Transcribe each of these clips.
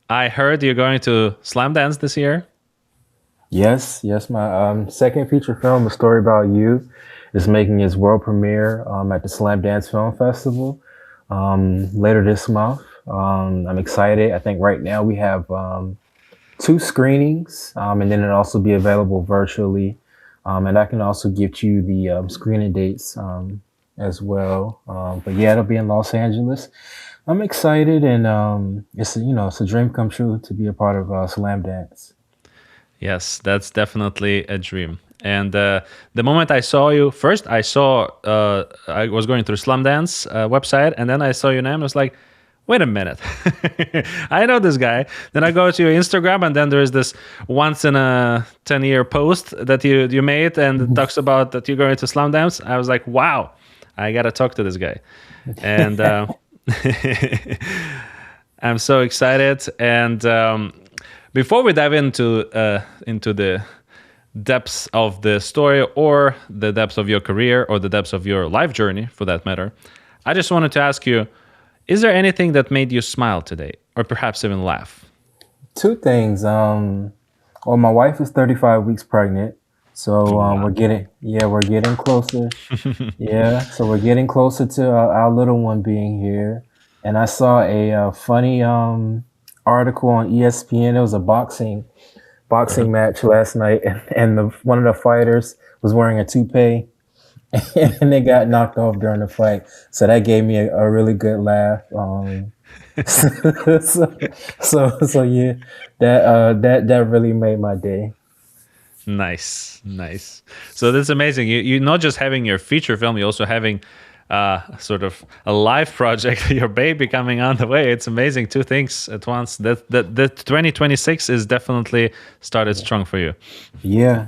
I heard you're going to Slamdance this year. Yes. My second feature film, A Story About You, is making its world premiere at the Slamdance Film Festival later this month. I'm excited. I think right now we have two screenings, and then it'll also be available virtually. And I can also give you the screening dates as well. But yeah, it'll be in Los Angeles. I'm excited, and it's a dream come true to be a part of Slam Dance. Yes, that's definitely a dream. And the moment I saw you first, I was going through Slamdance website, and then I saw your name. I was like, wait a minute, I know this guy. Then I go to your Instagram, and then there's this once in a 10-year post that you made, and it talks about that you're going to Slamdance. I was like, wow, I gotta talk to this guy, and I'm so excited. And before we dive into the depths of the story or the depths of your career or the depths of your life journey, for that matter, I just wanted to ask you: is there anything that made you smile today, or perhaps even laugh? Two things. Well, my wife is 35 weeks pregnant, so Wow. we're getting closer. Yeah, so we're getting closer to our little one being here. And I saw a funny article on ESPN. It was a boxing match last night, and one of the fighters was wearing a toupee, and they got knocked off during the fight. So that gave me a really good laugh. So, so yeah, that really made my day. Nice, nice. So that's amazing. You're not just having your feature film, you're also having sort of a live project, your baby coming on the way. It's amazing. Two things at once. That 2026 is definitely started strong for you. Yeah,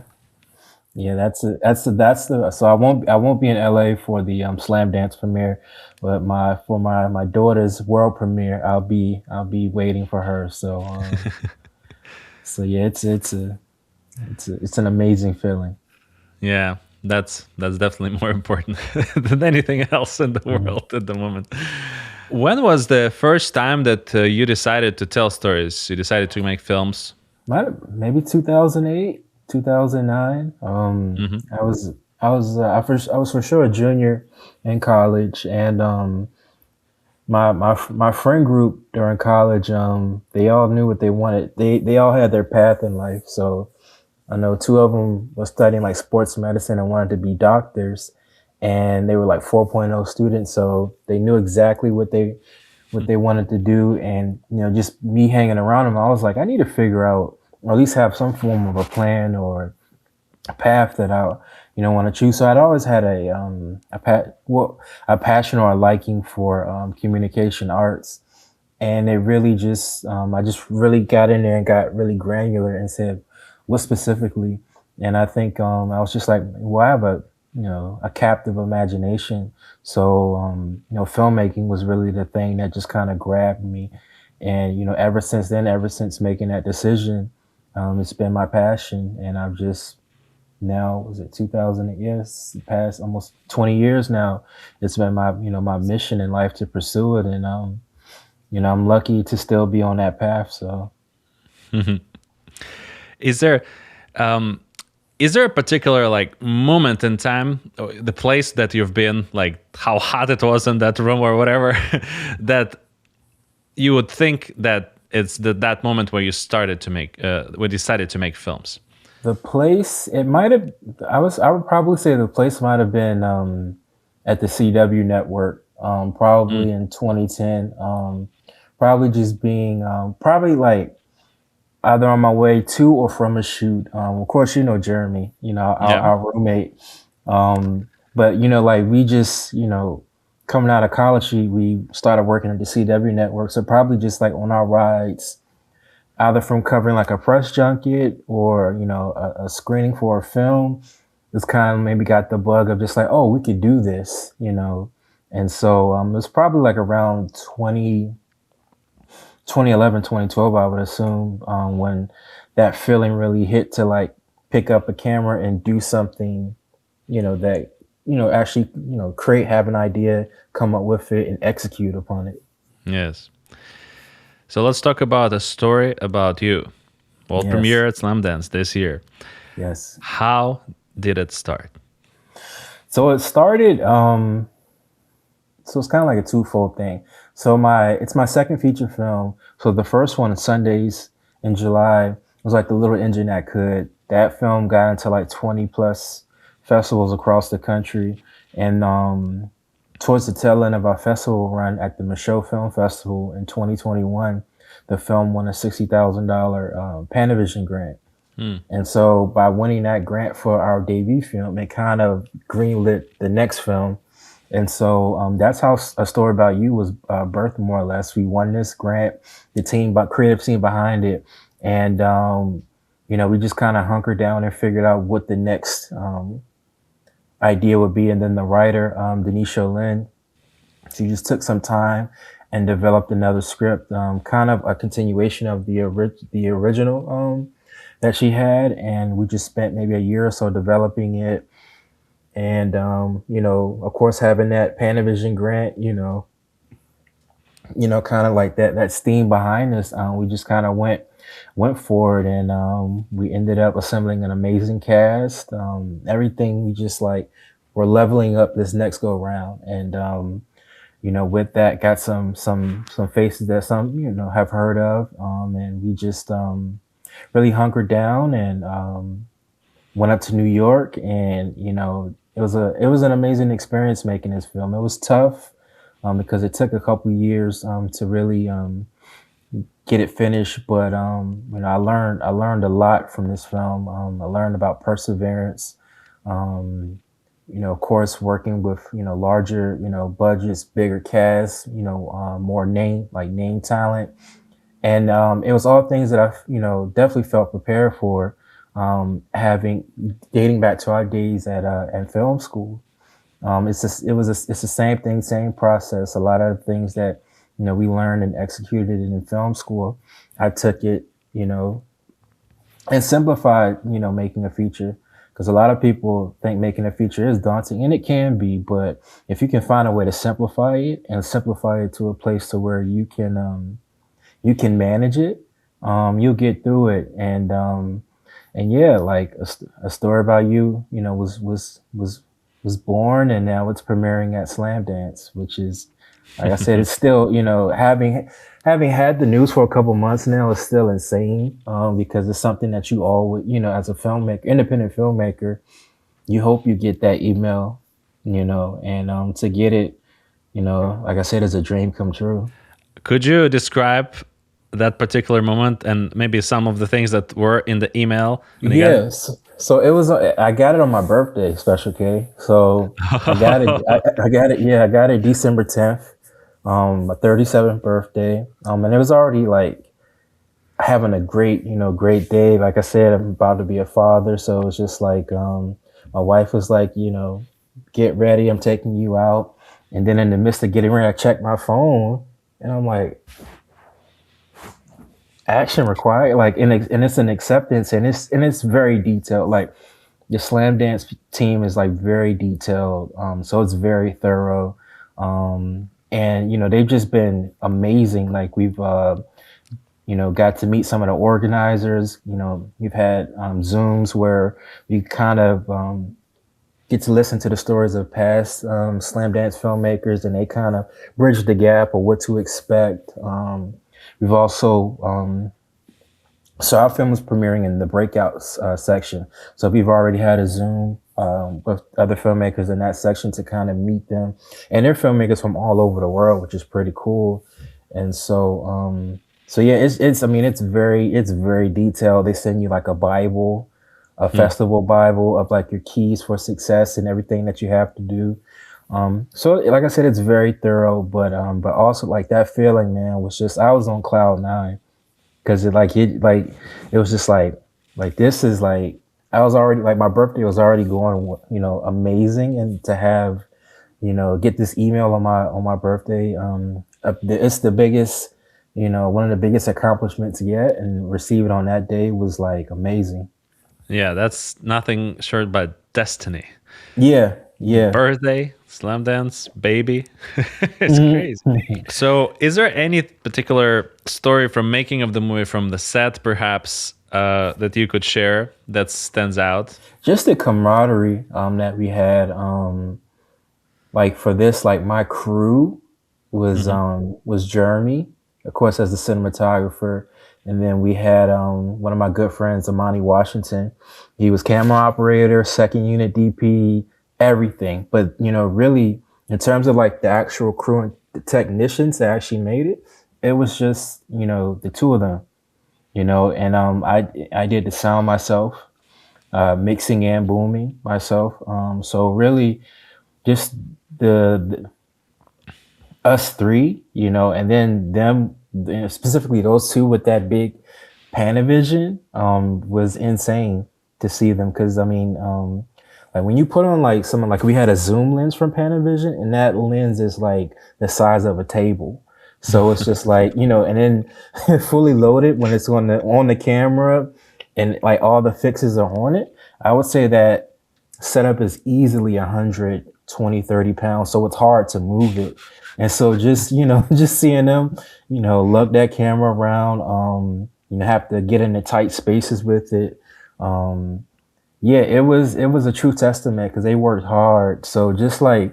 yeah, that's the. So I won't be in LA for the Slam Dance premiere, but my daughter's world premiere, I'll be waiting for her. So yeah, it's an amazing feeling. Yeah, that's definitely more important than anything else in the Mhm. world at the moment. When was the first time that you decided to tell stories? You decided to make films? Maybe 2008, 2009. Hmm. I was for sure a junior in college, and my friend group during college, they all knew what they wanted. They all had their path in life. So I know two of them was studying like sports medicine and wanted to be doctors, and they were like 4.0 students, so they knew exactly what they wanted to do. And just me hanging around them, I was like, I need to figure out, or at least have some form of a plan or a path that I want to choose. So I'd always had a passion or a liking for communication arts, and it really just I just really got in there and got really granular and said what specifically. And I think I was just like, well, I have a captive imagination. So filmmaking was really the thing that just kind of grabbed me. And ever since then, ever since making that decision, it's been my passion. And I've just now, was it 2000? Yes, past almost 20 years now. It's been my mission in life to pursue it. And I'm lucky to still be on that path. So Is there um, is there a particular like moment in time, the place that you've been, like how hot it was in that room or whatever, that you would think that it's that moment where you started to make, when you decided to make films? the place, it might have, I would probably say the place might have been at the CW network, Mm, probably in 2010. Probably just being, probably like either on my way to or from a shoot. Of course, Jeremy, yeah. our roommate. But like we just, coming out of college, we started working at the CW network. So probably just like on our rides, either from covering like a press junket or a screening for a film, it's kind of maybe got the bug of just like, oh, we could do this. And so it's probably like around 2011, 2012, I would assume, when that feeling really hit to like pick up a camera and do something, that, actually, create, have an idea, come up with it and execute upon it. Yes. So let's talk about a story about you. World Yes, premiere at Slamdance this year. yes. How did it start? So it started. So it's kind of like a twofold thing. So it's my second feature film. So the first one, Sundays in July, was like the little engine that could. That film got into like 20 plus festivals across the country, and towards the tail end of our festival run at the Michaud Film Festival in 2021, the film won a $60,000 Panavision Grant. Hmm. And so by winning that grant for our debut film, it kind of greenlit the next film. And so that's how A Story About You was birthed, more or less. We won this grant, the team, but creative team behind it. And, we just kind of hunkered down and figured out what the next idea would be. And then the writer, Denise Cholin, she just took some time and developed another script, kind of a continuation of the original that she had. And we just spent maybe a year or so developing it. And, of course, having that Panavision grant, kind of like that steam behind us, we just kind of went forward, and we ended up assembling an amazing cast. Everything we just like we're leveling up this next go round, and with that, got some faces that some have heard of, and we just really hunkered down and went up to New York, and it was an amazing experience making this film. It was tough because it took a couple years to really get it finished, but I learned a lot from this film. I learned about perseverance. Of course, working with larger budgets, bigger casts, more name talent, and it was all things that I definitely felt prepared for. Having dating back to our days at film school, it's the same thing, same process. A lot of the things that we learned and executed in film school, I took it and simplified making a feature, because a lot of people think making a feature is daunting, and it can be, but if you can find a way to simplify it to a place to where you can manage it, you'll get through it. And yeah, like a story about you, was born, and now it's premiering at Slamdance, which is, like I said, it's still, having had the news for a couple months now, is still insane, because it's something that you always, as a filmmaker, independent filmmaker, you hope you get that email, and to get it, like I said, is a dream come true. Could you describe that particular moment and maybe some of the things that were in the email when you got it? Yes. So it was. I got it on my birthday, Special K. So I got it. I got it. Yeah, I got it December 10th, my 37th birthday. And it was already like having a great day. Like I said, I'm about to be a father, so it's just like my wife was like, get ready, I'm taking you out. And then in the midst of getting ready, I checked my phone, and I'm like, action required, like, and it's an acceptance, and it's very detailed. Like, the Slam Dance team is like very detailed, so it's very thorough, and they've just been amazing. Like, we've got to meet some of the organizers. We've had Zooms where we kind of get to listen to the stories of past Slam Dance filmmakers, and they kind of bridge the gap of what to expect. We've also so our film is premiering in the breakouts section. So we've already had a Zoom with other filmmakers in that section to kind of meet them, and they're filmmakers from all over the world, which is pretty cool. And so yeah, it's I mean, it's very detailed. They send you like a Bible, a Hmm. festival Bible of like your keys for success and everything that you have to do. So like I said, it's very thorough, but also like that feeling, man, was just, I was on cloud nine, because it was just like this is like, I was already like, my birthday was already going, amazing, and to have, get this email on my birthday, it's the biggest, one of the biggest accomplishments yet, and receive it on that day was like amazing. Yeah, that's nothing short but destiny. Yeah, yeah. Birthday, Slamdance, baby. It's crazy. So, is there any particular story from making of the movie, from the set, perhaps, that you could share that stands out? Just the camaraderie that we had. Like for this, like my crew Hmm. was Jeremy, of course, as the cinematographer, and then we had one of my good friends, Amani Washington. He was camera operator, second unit DP, everything. But really, in terms of like the actual crew and the technicians that actually made it, it was just the two of them. And I did the sound myself, mixing and booming myself. So really, just the us three, and then them, specifically those two with that big Panavision, was insane to see them. Because I mean, like when you put on like someone, like we had a zoom lens from Panavision, and that lens is like the size of a table. So it's just like and then fully loaded when it's on the camera, and like all the fixes are on it. I would say that setup is easily 120-30 pounds, so it's hard to move it. And so just just seeing them lug that camera around, have to get into tight spaces with it. Yeah, it was a true testament because they worked hard. So just like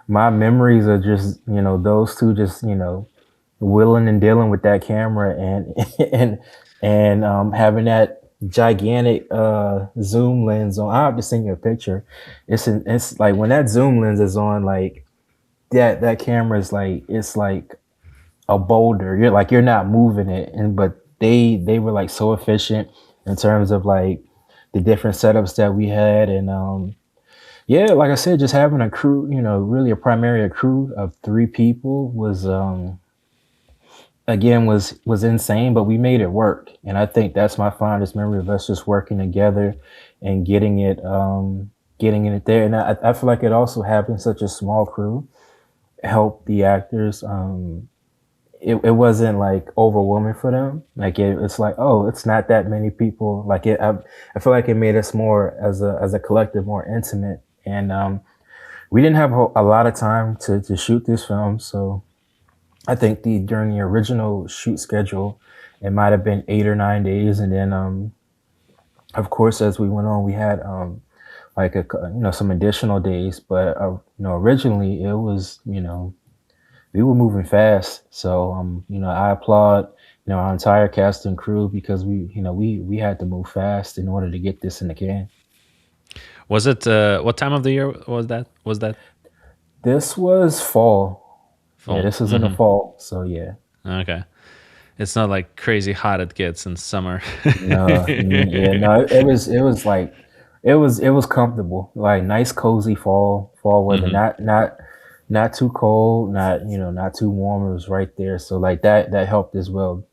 my memories are just those two just willing and dealing with that camera, and having that gigantic zoom lens on. I have to send you a picture. It's like when that zoom lens is on, like that camera is like, it's like a boulder. You're not moving it, and but they were like so efficient in terms of like the different setups that we had. And yeah, like I said, just having a crew, really a crew of three people was again was insane, but we made it work. And I think that's my fondest memory of us just working together and getting it there. And I feel like it also having such a small crew helped the actors. It wasn't like overwhelming for them. Like it's like, oh, it's not that many people. Like I feel like it made us more as a collective more intimate. And we didn't have a lot of time to shoot this film, so I think the during the original shoot schedule, it might have been 8 or 9 days, and then of course as we went on, we had like some additional days. But originally it was we were moving fast. So I applaud our entire cast and crew, because we had to move fast in order to get this in the can. Was it what time of the year was that? Was that This was fall. Yeah, fall? this was in the Hmm. fall. So yeah. Okay, it's not like crazy hot it gets in summer. No, yeah, no, it was like it was comfortable, like nice cozy fall weather, Hmm. not too cold, not too warm. It was right there, so like that helped as well,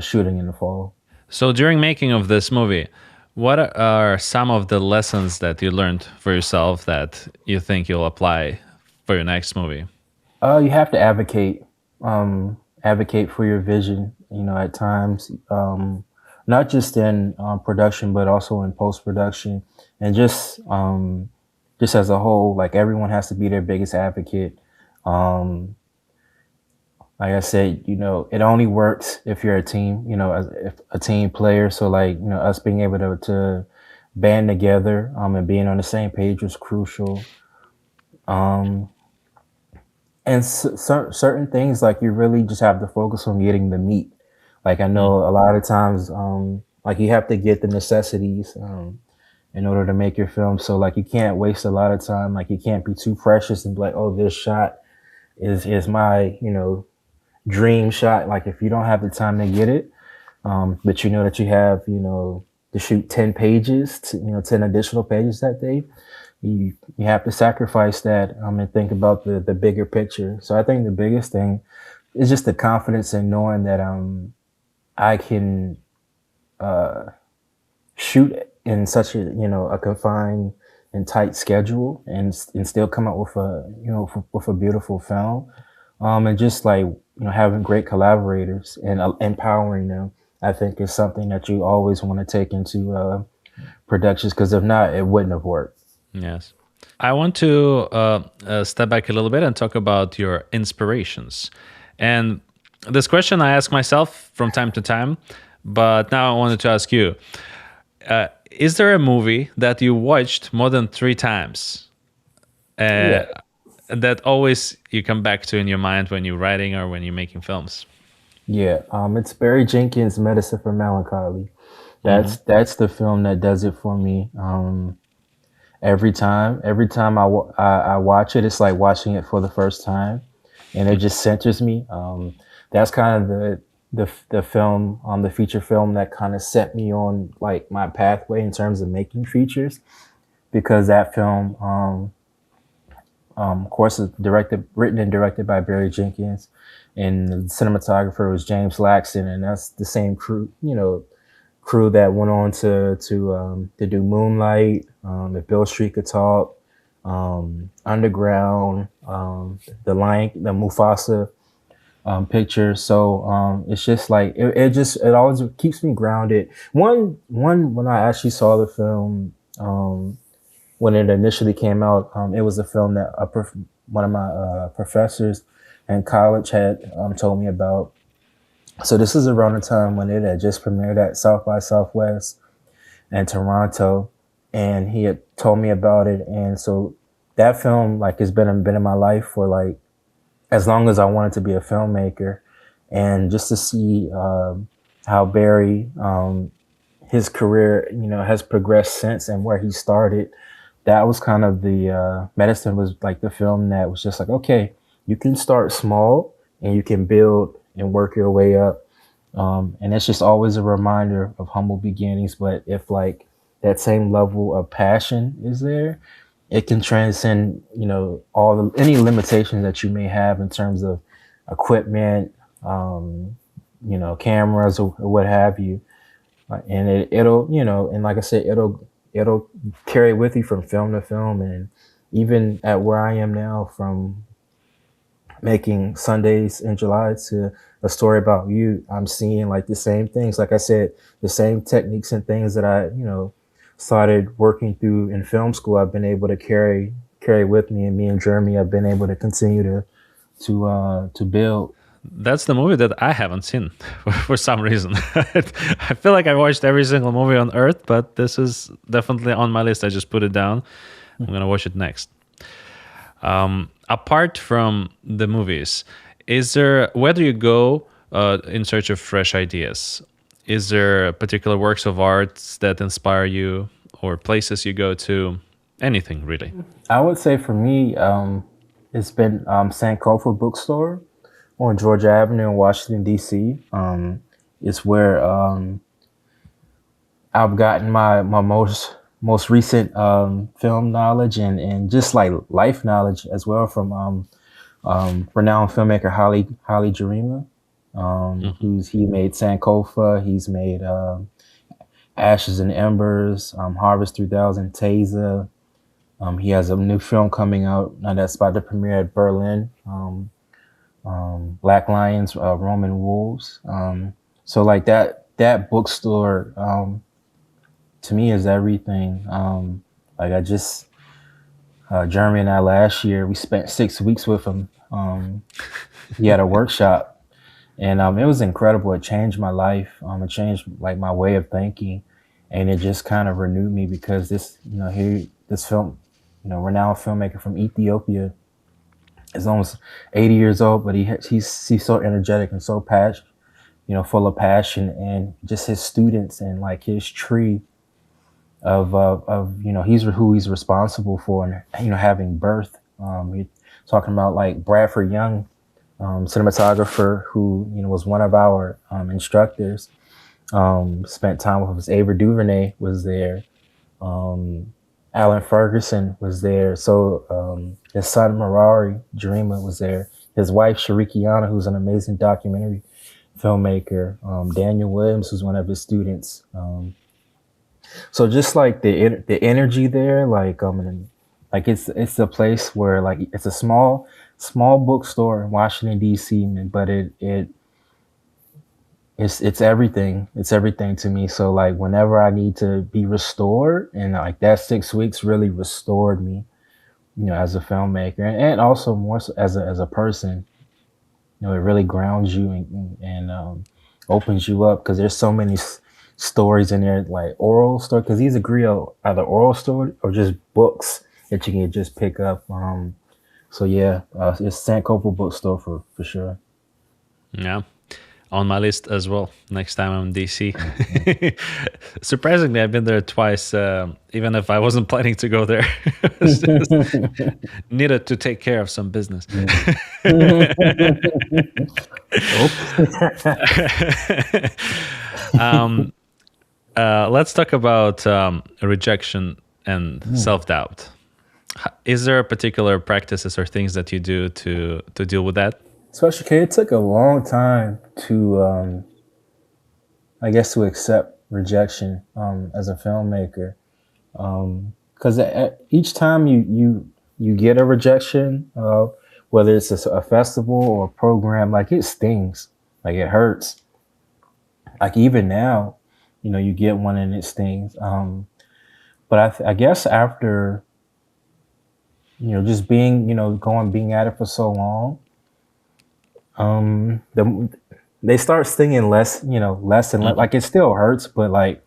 shooting in the fall. So during making of this movie, what are some of the lessons that you learned for yourself that you think you'll apply for your next movie? You have to advocate for your vision, at times, not just in production, but also in post production, and just as a whole. Like everyone has to be their biggest advocate. Um, like I said, it only works if you're a team, as if a team player. So like, us being able to band together, and being on the same page was crucial. Um, and certain things, like you really just have to focus on getting the meat. Like I Mm. know a lot of times, like you have to get the necessities, in order to make your film. So like you can't waste a lot of time. Like you can't be too precious and be like, oh, this shot is my dream shot. Like if you don't have the time to get it, but you know that you have to shoot 10 pages, 10 additional pages that day, you have to sacrifice that, and think about the bigger picture. So I think the biggest thing is just the confidence in knowing that I can shoot in such a confined and tight schedule, and still come out with a with a beautiful film, and just like having great collaborators and empowering them. I think is something that you always want to take into productions, because if not, it wouldn't have worked. Yes. I want to step back a little bit and talk about your inspirations. And this question I ask myself from time to time, but now I wanted to ask you: is there a movie that you watched more than 3 times? Uh, Yeah, that always you come back to in your mind when you're writing or when you're making films? yeah. It's Barry Jenkins' Medicine for Melancholy. Hmm. That's the film that does it for me. Every time I watch it, it's like watching it for the first time, and it just centers me. That's kind of the film, the feature film that kind of set me on like my pathway in terms of making features, because that film, of course, is written and directed by Barry Jenkins, and the cinematographer was James Laxton, and that's the same crew, crew that went on to do Moonlight, If Bill Street Could Talk, Underground, the Mufasa picture. So it's just like it always keeps me grounded. One when I actually saw the film, when it initially came out, it was a film that one of my professors in college had told me about. So this is around the time when it had just premiered at South by Southwest in Toronto, and he had told me about it. And so that film like has been in my life for like as long as I wanted to be a filmmaker, and just to see how Barry his career has progressed since and where he started. That was kind of the Medicine was like the film that was just like, okay, you can start small and you can build and work your way up. And it's just always a reminder of humble beginnings. But if like that same level of passion is there, it can transcend, any limitations that you may have in terms of equipment, cameras or what have you. And it'll, and like I said, it'll carry with you from film to film, and even at where I am now, from making Sundays in July to A Story About You, I'm seeing like the same things. Like I said, the same techniques and things that I, started working through in film school. I've been able to carry with me, and me and Jeremy have been able to continue to build. That's the movie that I haven't seen for some reason. I feel like I watched every single movie on earth, but this is definitely on my list. I just put it down. I'm gonna watch it next. Apart from the movies, is there where do you go in search of fresh ideas? Is there particular works of art that inspire you, or places you go to? Anything really? I would say for me, it's been Sankofa Bookstore on Georgia Avenue in Washington D.C. It's where I've gotten my most recent film knowledge and just like life knowledge as well from renowned filmmaker Haile Gerima. Who's he made Sankofa, he's made Ashes and Embers, Harvest 3000, Taser. He has a new film coming out that's about to premiere at Berlin. Black Lions, Roman Wolves. So like that bookstore to me is everything. Like I just Jeremy and I last year we spent 6 weeks with him. He had a workshop, and it was incredible. It changed my life. It changed like my way of thinking, and it just kind of renewed me because this film, renowned filmmaker from Ethiopia is almost 80 years old, but he's so energetic and so passionate, full of passion, and just his students and like his tree of he's who he's responsible for, and having birth. You're talking about like Bradford Young, cinematographer, who was one of our instructors. Spent time with us. Ava DuVernay was there. Alan Ferguson was there. So his son Marari Jarima was there. His wife Sharikiana, who's an amazing documentary filmmaker. Daniel Williams, who's one of his students. So just like the energy there, like it's a place where like it's a small bookstore in Washington D.C. But it's everything. It's everything to me. So like whenever I need to be restored, and like that 6 weeks really restored me. as a filmmaker, and also more so as a person. It really grounds you and opens you up because there's so many stories in there, like oral story. Because these agree on either oral story or just books that you can just pick up. So yeah, it's Sankofa Bookstore for sure. Yeah. On my list as well. Next time I'm in DC. Mhm. Surprisingly, I've been there twice, even if I wasn't planning to go there. It's just needed to take care of some business. Oops. um, let's talk about rejection and Mm. self-doubt. Is there particular practices or things that you do to deal with that? Especially, 'cause it took a long time to, I guess, to accept rejection as a filmmaker. Because each time you get a rejection, whether it's a festival or a program, like it stings, like it hurts. Like even now, you get one and it stings. But I guess after just being being at it for so long, they start stinging less, less and less. Mhm. Like it still hurts, but like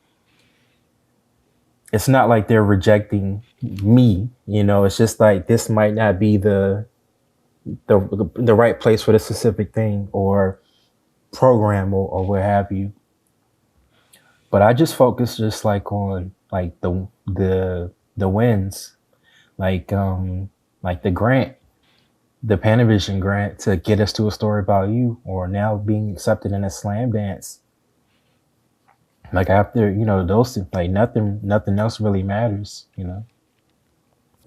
it's not like they're rejecting me. It's just like this might not be the right place for the specific thing or program or what have you. But I just focus just like on like the wins, like the grant, the Panavision grant to get us to A Story About You, or now being accepted in a Slamdance. Like after those things, like nothing else really matters.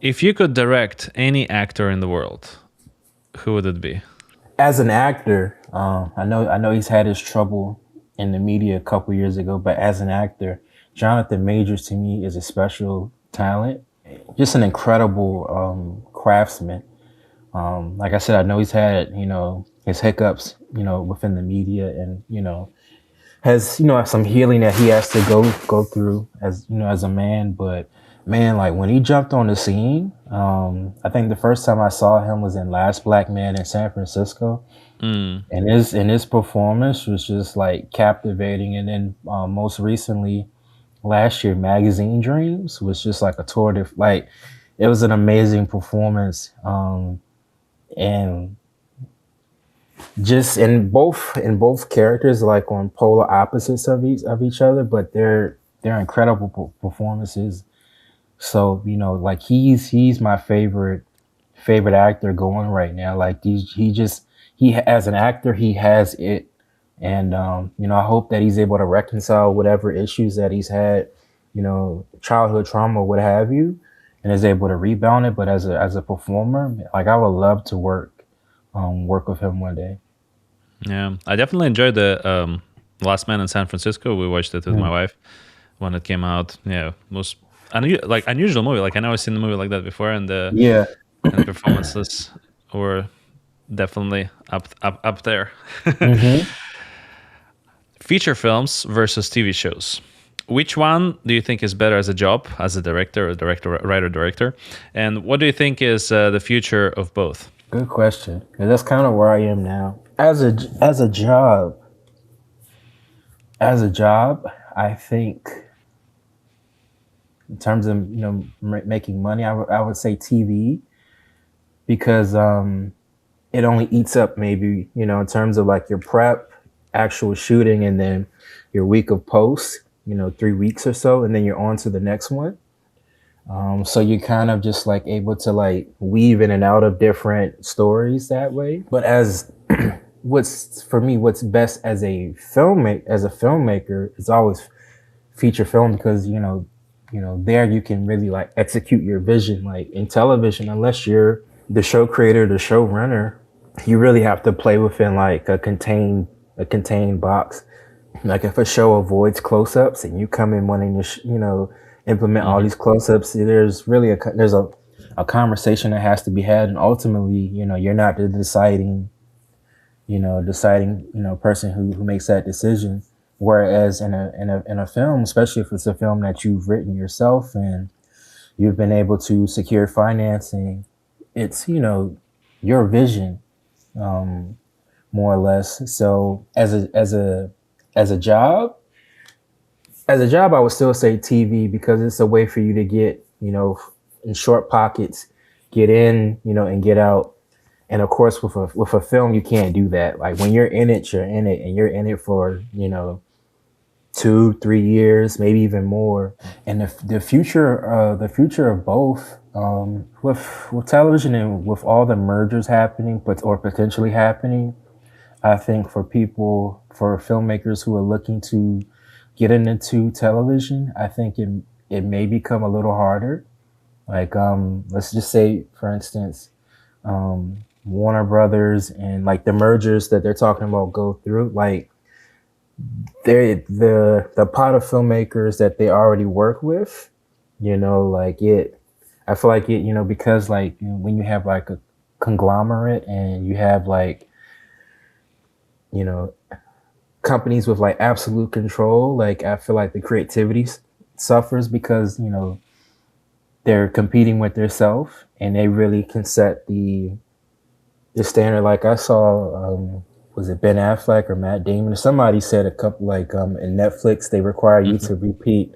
If you could direct any actor in the world, who would it be? As an actor, I know he's had his trouble in the media a couple years ago, but as an actor, Jonathan Majors to me is a special talent, just an incredible craftsman. Like I said, I know he's had his hiccups within the media, and has some healing that he has to go through as a man. But man, like when he jumped on the scene, I think the first time I saw him was in Last Black Man in San Francisco, Mm. and his performance was just like captivating. And then most recently last year, Magazine Dreams was just like a tour de like it was an amazing performance. And just in both characters, like on polar opposites of each other, but they're incredible performances. So like he's my favorite actor going right now. Like as an actor, he has it. And I hope that he's able to reconcile whatever issues that he's had, childhood trauma, what have you, and is able to rebound it. But as a performer, like I would love to work with him one day. Yeah, I definitely enjoyed the Last Man in San Francisco. We watched it with my Mm. wife when it came out. Yeah, most like unusual movie. Like I never seen a movie like that before, Yeah. and the performances were definitely up there. Hmm. Feature films versus TV shows. Which one do you think is better as a job, as a director, or director, writer, director? And what do you think is the future of both? Good question. 'Cause that's kind of where I am now. As a job, I think in terms of making money, I would say TV, because it only eats up maybe in terms of like your prep, actual shooting, and then your week of post. 3 weeks or so, and then you're on to the next one. So you're kind of just like able to like weave in and out of different stories that way. But as what's for me, what's best as a filmmaker is always feature film, because there you can really like execute your vision. Like in television, unless you're the show creator, the showrunner, you really have to play within like a contained box. Like if a show avoids close-ups and you come in wanting to implement all Hmm. these close-ups, there's really a conversation that has to be had, and ultimately you're not the deciding person who makes that decision. Whereas in a film, especially if it's a film that you've written yourself and you've been able to secure financing, it's your vision, more or less. So as a job, I would still say TV because it's a way for you to get, in short pockets, get in, and get out. And of course, with a film, you can't do that. Like when you're in it, and you're in it for 2, 3 years, maybe even more. And the future of both, with television and with all the mergers happening, but or potentially happening, I think for filmmakers who are looking to get into television, I think it may become a little harder. Like let's just say, for instance, Warner Brothers and like the mergers that they're talking about go through, like the pot of filmmakers that they already work with, like it. I feel like it, because like when you have like a conglomerate and you have like you know companies with like absolute control, like I feel like the creativity suffers because they're competing with themselves and they really can set the standard. Like I saw, was it Ben Affleck or Matt Damon? Somebody said a couple like in Netflix they require you Mhm. to repeat,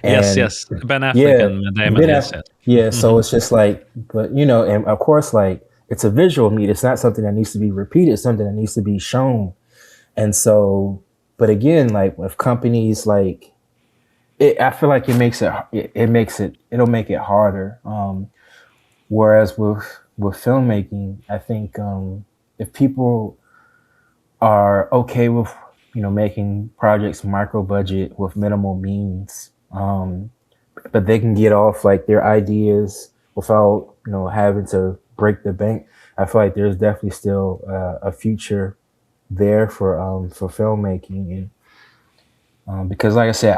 Yes, and yes. Ben Affleck yeah, and Matt Damon. Ben Yes, Aff- yes. yeah. So Hmm. it's just like, but and of course, like it's a visual medium. It's not something that needs to be repeated. It's something that needs to be shown. And so, but again, like with companies like I feel like it'll make it harder. Whereas with filmmaking, I think if people are okay with making projects micro budget with minimal means, but they can get off like their ideas without having to break the bank. I feel like there's definitely still a future there for filmmaking, and because like I said,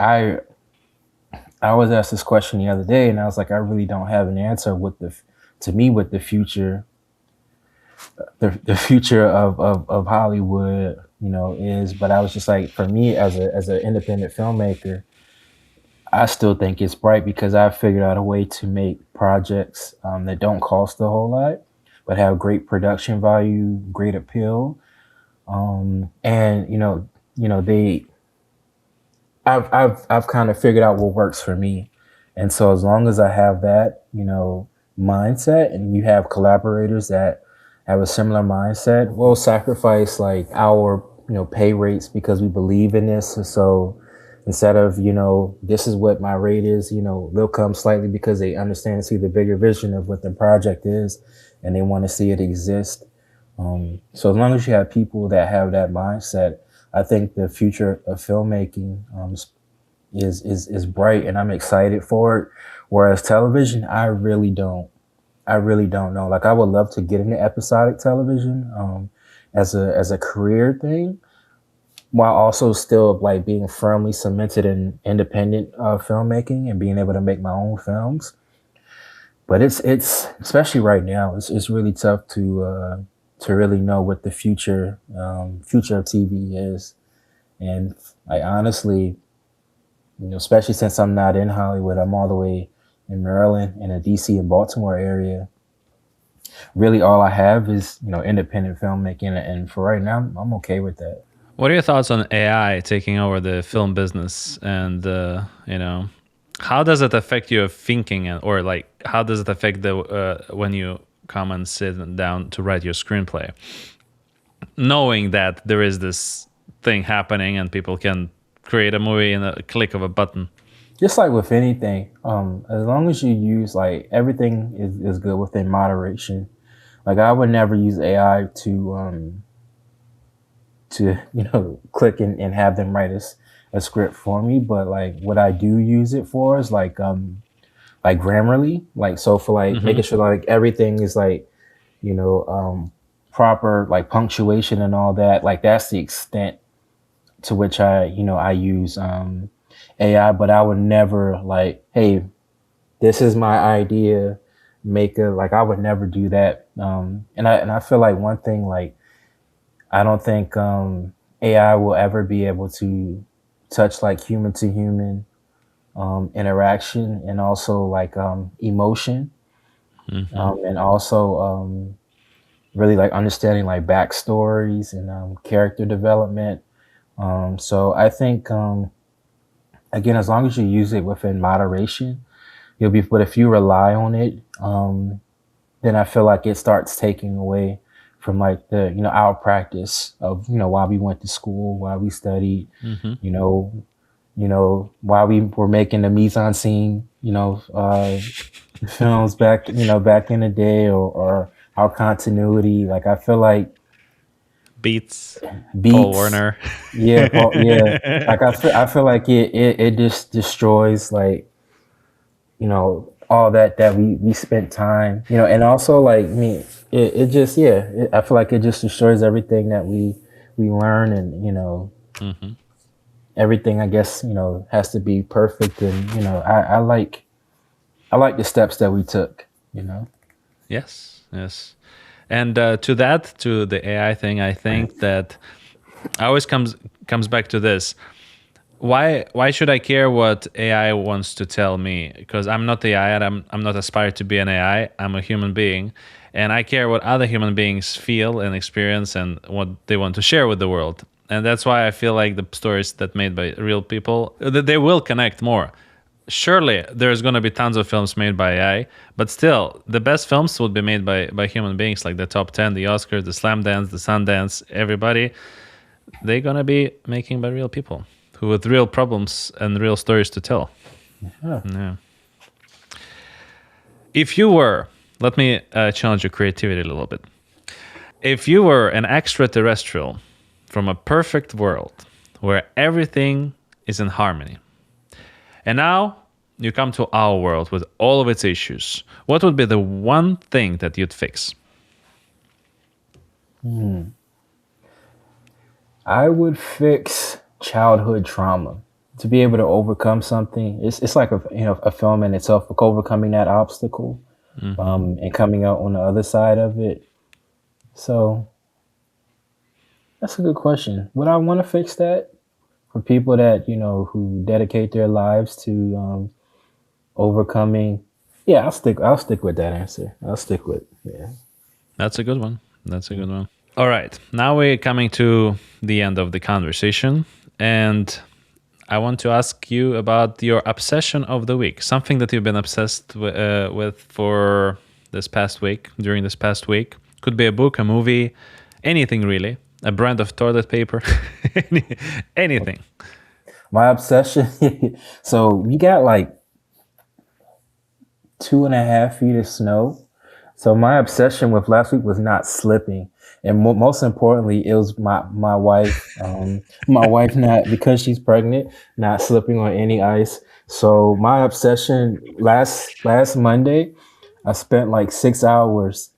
I was asked this question the other day, and I was like, I really don't have an answer with what the future, the future of Hollywood, is. But I was just like, for me as an independent filmmaker, I still think it's bright because I figured out a way to make projects that don't cost a whole lot, but have great production value, great appeal, and they. I've kind of figured out what works for me, and so as long as I have that mindset, and you have collaborators that have a similar mindset, we'll sacrifice like our pay rates because we believe in this. So instead of this is what my rate is, they'll come slightly because they understand and see the bigger vision of what the project is, and they want to see it exist. So as long as you have people that have that mindset, I think the future of filmmaking is bright, and I'm excited for it. Whereas television, I really don't know. Like I would love to get into episodic television as a career thing, while also still like being firmly cemented in independent filmmaking and being able to make my own films. But it's especially right now, it's really tough to really know what the future of TV is. And I honestly, especially since I'm not in Hollywood, I'm all the way in Maryland in the DC and Baltimore area. Really, all I have is independent filmmaking, and for right now, I'm okay with that. What are your thoughts on AI taking over the film business, and how does it affect your thinking, or like how does it affect the when you come and sit down to write your screenplay, knowing that there is this thing happening and people can create a movie in a click of a button? Just like with anything, as long as you use like everything is good within moderation. Like I would never use AI to click and have them write a script for me. But like what I do use it for is like Grammarly, like so for like Hmm. making sure like everything is like you know proper like punctuation and all that. Like that's the extent to which I use AI. But I would never like, hey, this is my idea, make a like I would never do that. And I feel like one thing, like I don't think AI will ever be able to touch like human to human interaction and also like emotion. Hmm. and also really like understanding like backstories and character development. So I think again, as long as you use it within moderation, you'll be. But if you rely on it, then I feel like it starts taking away from like the our practice of why we went to school, why we studied, Hmm. you know, why we were making the mise en scene, films back back in the day, or our continuity. Like I feel like Beats, Paul beats, Warner. yeah, Paul, yeah. Like I feel like it just destroys like all that we spent time, and also like me, it just I feel like it just destroys everything that we learn, and Hmm. everything I guess has to be perfect, and I like the steps that we took, Yes, yes. And to the AI thing, I think that always comes back to this. Why should I care what AI wants to tell me? Because I'm not AI, and I'm not aspired to be an AI. I'm a human being, and I care what other human beings feel and experience and what they want to share with the world. And that's why I feel like the stories that made by real people, that they will connect more. Surely there's going to be tons of films made by AI, but still the best films would be made by human beings, like the top 10, the Oscars, the Slamdance, the Sundance, everybody. They're going to be making by real people who with real problems and real stories to tell. yeah. Yeah. If you were, let me challenge your creativity a little bit. If you were an extraterrestrial from a perfect world where everything is in harmony, and now you come to our world with all of its issues, what would be the one thing that you'd fix? I would fix childhood trauma to be able to overcome something. It's like a film in itself, like overcoming that obstacle, Hmm. and coming out on the other side of it. So that's a good question. Would I want to fix that for people that who dedicate their lives to overcoming? Yeah, I'll stick with that answer. I'll stick with yeah. That's a good one. That's a good one. All right. Now we're coming to the end of the conversation. And I want to ask you about your obsession of the week, something that you've been obsessed with for this past week, during this past week. Could be a book, a movie, anything really, a brand of toilet paper, Any, anything. My obsession. So we got like 2.5 feet of snow. So my obsession with last week was not slipping, and most importantly, it was my wife. My wife not, because she's pregnant, not slipping on any ice. So my obsession last Monday, I spent like 6 hours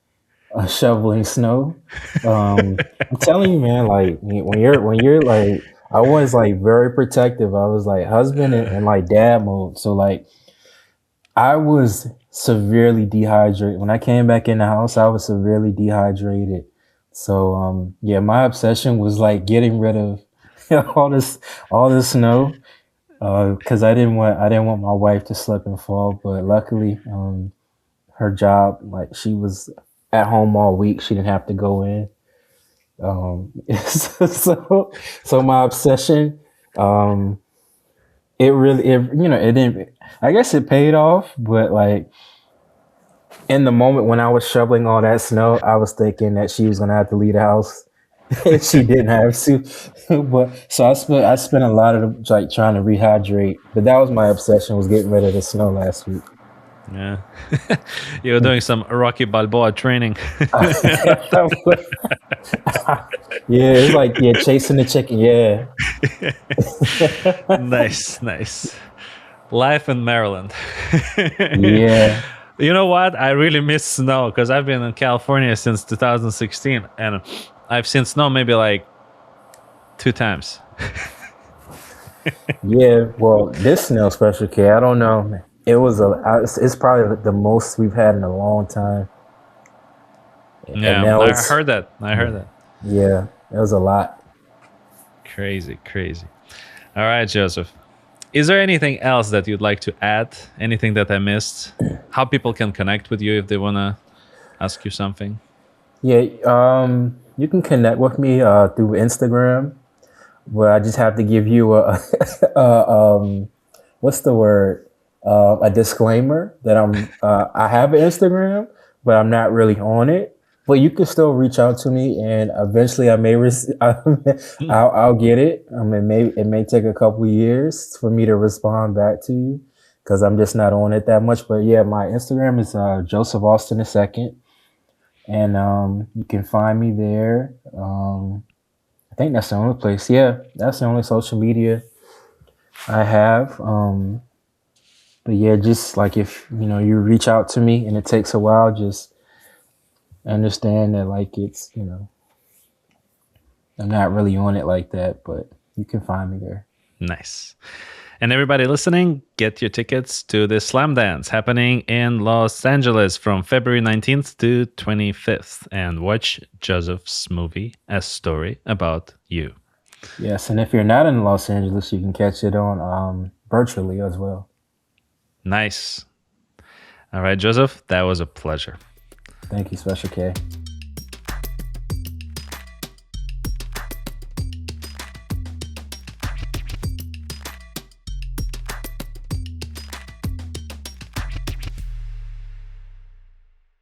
shoveling snow. I'm telling you, man, like when you're like, I was like very protective. I was like husband and like dad mode. So like I was severely dehydrated. When I came back in the house, I was severely dehydrated. So yeah, my obsession was like getting rid of all this snow, because I didn't want my wife to slip and fall. But luckily, her job, like she was at home all week. She didn't have to go in. So my obsession, um, it didn't. I guess it paid off, but like in the moment when I was shoveling all that snow, I was thinking that she was gonna have to leave the house, and she didn't have to. But so I spent a lot of like trying to rehydrate. But that was my obsession, was getting rid of the snow last week. Yeah. You're doing some Rocky Balboa training. Yeah, it's like chasing the chicken. Yeah, Nice, nice. Life in Maryland. yeah. You know what? I really miss snow because I've been in California since 2016 and I've seen snow maybe like two times. Yeah, well, this snow special K, I don't know. It's probably the most we've had in a long time, and Yeah, now I it's heard that. I heard yeah, that. yeah, it was a lot. Crazy, crazy. All right, Joseph. Is there anything else that you'd like to add? Anything that I missed? How people can connect with you if they want to ask you something? Yeah, you can connect with me through Instagram, where I just have to give you what's the word? A disclaimer that I have an Instagram, but I'm not really on it. But you can still reach out to me, and eventually I may I'll get it. It may take a couple of years for me to respond back to you because I'm just not on it that much. But yeah, my Instagram is Joseph Austin II, and you can find me there. I think that's the only place. Yeah, that's the only social media I have. But yeah, just like if you reach out to me and it takes a while, just understand that like it's I'm not really on it like that, but you can find me there. Nice. And everybody listening, get your tickets to the Slamdance happening in Los Angeles from February 19th to 25th and watch Joseph's movie, A Story About You. Yes, and if you're not in Los Angeles, you can catch it on virtually as well. Nice. All right, Joseph, that was a pleasure. Thank you, Special K.